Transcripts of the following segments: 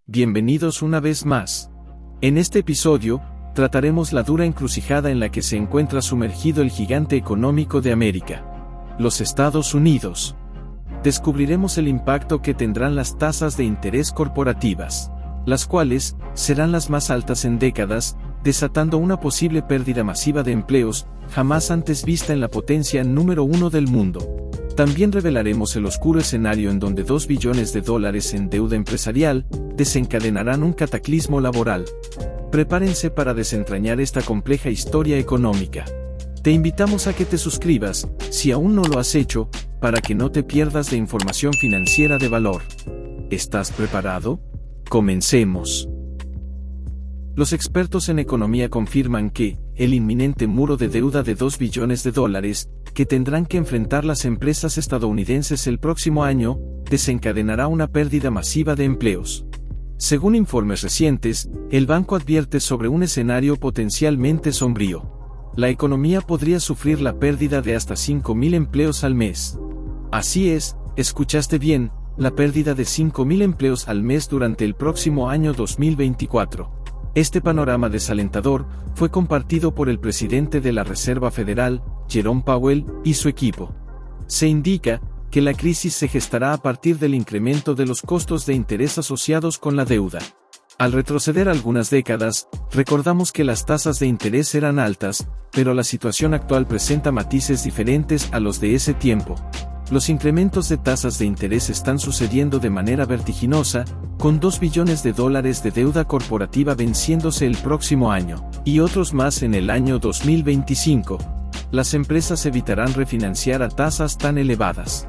Bienvenidos una vez más. En este episodio, trataremos la dura encrucijada en la que se encuentra sumergido el gigante económico de América, los Estados Unidos. Descubriremos el impacto que tendrán las tasas de interés corporativas, las cuales serán las más altas en décadas, desatando una posible pérdida masiva de empleos, jamás antes vista en la potencia número 1 del mundo. También revelaremos el oscuro escenario en donde $2 billones en deuda empresarial desencadenarán un cataclismo laboral. Prepárense para desentrañar esta compleja historia económica. Te invitamos a que te suscribas, si aún no lo has hecho, para que no te pierdas de información financiera de valor. ¿Estás preparado? Comencemos. Los expertos en economía confirman que el inminente muro de deuda de $2 billones que tendrán que enfrentar las empresas estadounidenses el próximo año desencadenará una pérdida masiva de empleos. Según informes recientes, el banco advierte sobre un escenario potencialmente sombrío. La economía podría sufrir la pérdida de hasta 5.000 empleos al mes. Así es, escuchaste bien, la pérdida de 5.000 empleos al mes durante el próximo año 2024. Este panorama desalentador fue compartido por el presidente de la Reserva Federal, Jerome Powell, y su equipo. Se indica que la crisis se gestará a partir del incremento de los costos de interés asociados con la deuda. Al retroceder algunas décadas, recordamos que las tasas de interés eran altas, pero la situación actual presenta matices diferentes a los de ese tiempo. Los incrementos de tasas de interés están sucediendo de manera vertiginosa, con $2 billones de deuda corporativa venciéndose el próximo año, y otros más en el año 2025. Las empresas evitarán refinanciar a tasas tan elevadas.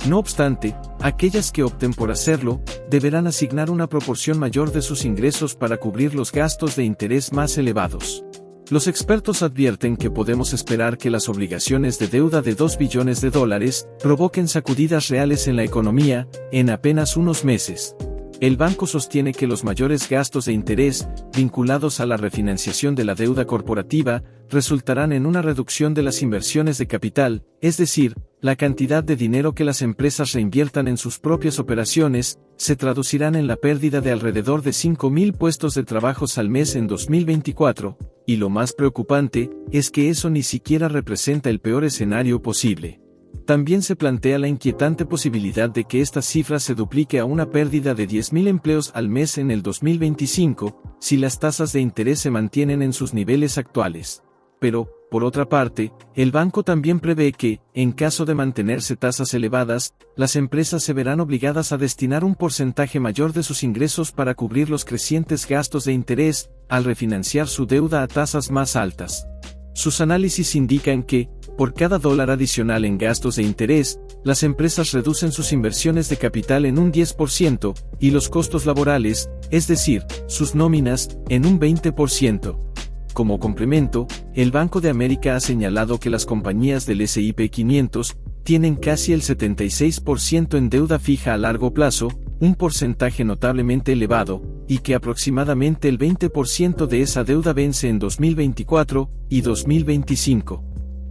No obstante, aquellas que opten por hacerlo, deberán asignar una proporción mayor de sus ingresos para cubrir los gastos de interés más elevados. Los expertos advierten que podemos esperar que las obligaciones de deuda de $2 billones provoquen sacudidas reales en la economía en apenas unos meses. El banco sostiene que los mayores gastos de interés, vinculados a la refinanciación de la deuda corporativa, resultarán en una reducción de las inversiones de capital, es decir, la cantidad de dinero que las empresas reinviertan en sus propias operaciones, se traducirán en la pérdida de alrededor de 5.000 puestos de trabajo al mes en 2024, y lo más preocupante, es que eso ni siquiera representa el peor escenario posible. También se plantea la inquietante posibilidad de que esta cifra se duplique a una pérdida de 10.000 empleos al mes en el 2025, si las tasas de interés se mantienen en sus niveles actuales. Pero, por otra parte, el banco también prevé que, en caso de mantenerse tasas elevadas, las empresas se verán obligadas a destinar un porcentaje mayor de sus ingresos para cubrir los crecientes gastos de interés, al refinanciar su deuda a tasas más altas. Sus análisis indican que, por cada $1 adicional en gastos de interés, las empresas reducen sus inversiones de capital en un 10%, y los costos laborales, es decir, sus nóminas, en un 20%. Como complemento, el Banco de América ha señalado que las compañías del S&P 500 tienen casi el 76% en deuda fija a largo plazo, un porcentaje notablemente elevado, y que aproximadamente el 20% de esa deuda vence en 2024 y 2025.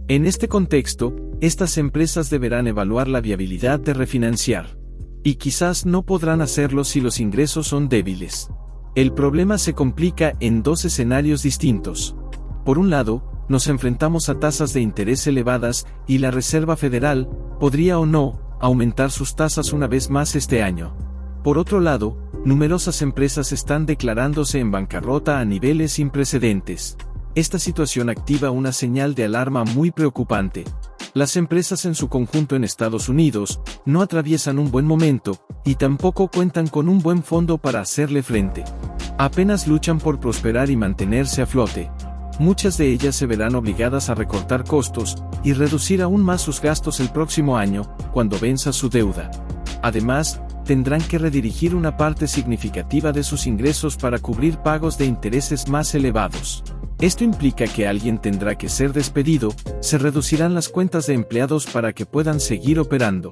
En este contexto, estas empresas deberán evaluar la viabilidad de refinanciar. Y quizás no podrán hacerlo si los ingresos son débiles. El problema se complica en dos escenarios distintos. Por un lado, nos enfrentamos a tasas de interés elevadas, y la Reserva Federal podría o no aumentar sus tasas una vez más este año. Por otro lado, numerosas empresas están declarándose en bancarrota a niveles sin precedentes. Esta situación activa una señal de alarma muy preocupante. Las empresas en su conjunto en Estados Unidos no atraviesan un buen momento, y tampoco cuentan con un buen fondo para hacerle frente. Apenas luchan por prosperar y mantenerse a flote. Muchas de ellas se verán obligadas a recortar costos y reducir aún más sus gastos el próximo año, cuando venza su deuda. Además, tendrán que redirigir una parte significativa de sus ingresos para cubrir pagos de intereses más elevados. Esto implica que alguien tendrá que ser despedido, se reducirán las cuentas de empleados para que puedan seguir operando.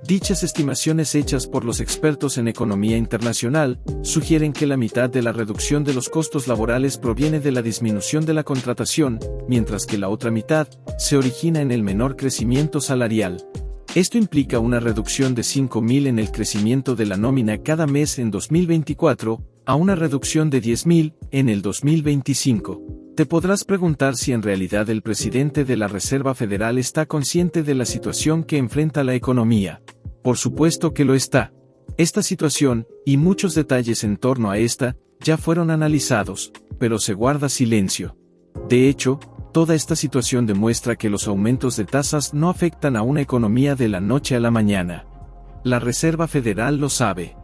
Dichas estimaciones hechas por los expertos en economía internacional sugieren que la mitad de la reducción de los costos laborales proviene de la disminución de la contratación, mientras que la otra mitad se origina en el menor crecimiento salarial. Esto implica una reducción de 5.000 en el crecimiento de la nómina cada mes en 2024, a una reducción de 10.000 en el 2025. Te podrás preguntar si en realidad el presidente de la Reserva Federal está consciente de la situación que enfrenta la economía. Por supuesto que lo está. Esta situación, y muchos detalles en torno a esta, ya fueron analizados, pero se guarda silencio. De hecho, toda esta situación demuestra que los aumentos de tasas no afectan a una economía de la noche a la mañana. La Reserva Federal lo sabe.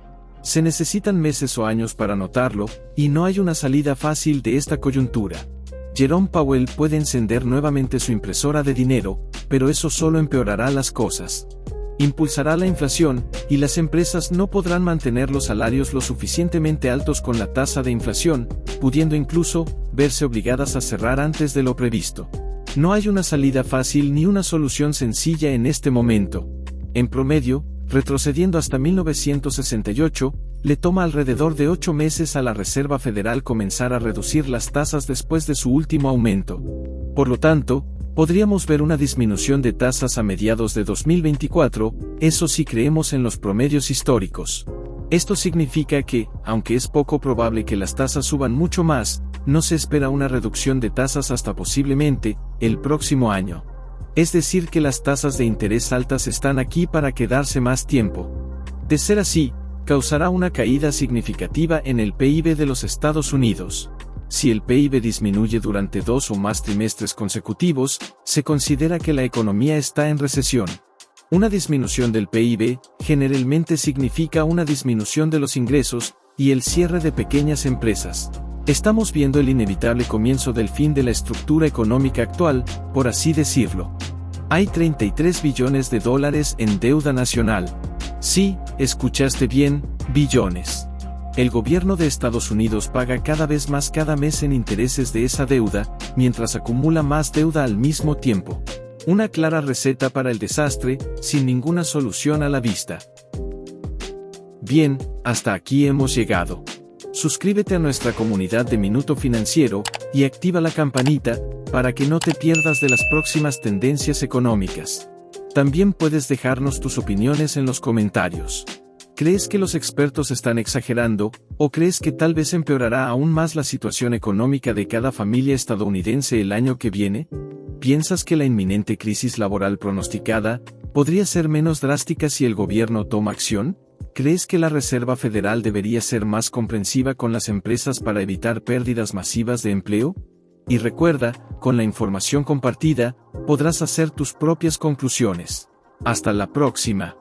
Se necesitan meses o años para notarlo, y no hay una salida fácil de esta coyuntura. Jerome Powell puede encender nuevamente su impresora de dinero, pero eso solo empeorará las cosas. Impulsará la inflación, y las empresas no podrán mantener los salarios lo suficientemente altos con la tasa de inflación, pudiendo incluso verse obligadas a cerrar antes de lo previsto. No hay una salida fácil ni una solución sencilla en este momento. En promedio, retrocediendo hasta 1968, le toma alrededor de 8 meses a la Reserva Federal comenzar a reducir las tasas después de su último aumento. Por lo tanto, podríamos ver una disminución de tasas a mediados de 2024, eso si creemos en los promedios históricos. Esto significa que, aunque es poco probable que las tasas suban mucho más, no se espera una reducción de tasas hasta posiblemente el próximo año. Es decir que las tasas de interés altas están aquí para quedarse más tiempo. De ser así, causará una caída significativa en el PIB de los Estados Unidos. Si el PIB disminuye durante 2 o más trimestres consecutivos, se considera que la economía está en recesión. Una disminución del PIB generalmente significa una disminución de los ingresos y el cierre de pequeñas empresas. Estamos viendo el inevitable comienzo del fin de la estructura económica actual, por así decirlo. Hay 33 billones de dólares en deuda nacional. Sí, escuchaste bien, billones. El gobierno de Estados Unidos paga cada vez más cada mes en intereses de esa deuda, mientras acumula más deuda al mismo tiempo. Una clara receta para el desastre, sin ninguna solución a la vista. Bien, hasta aquí hemos llegado. Suscríbete a nuestra comunidad de Minuto Financiero, y activa la campanita, para que no te pierdas de las próximas tendencias económicas. También puedes dejarnos tus opiniones en los comentarios. ¿Crees que los expertos están exagerando, o crees que tal vez empeorará aún más la situación económica de cada familia estadounidense el año que viene? ¿Piensas que la inminente crisis laboral pronosticada podría ser menos drástica si el gobierno toma acción? ¿Crees que la Reserva Federal debería ser más comprensiva con las empresas para evitar pérdidas masivas de empleo? Y recuerda, con la información compartida, podrás hacer tus propias conclusiones. Hasta la próxima.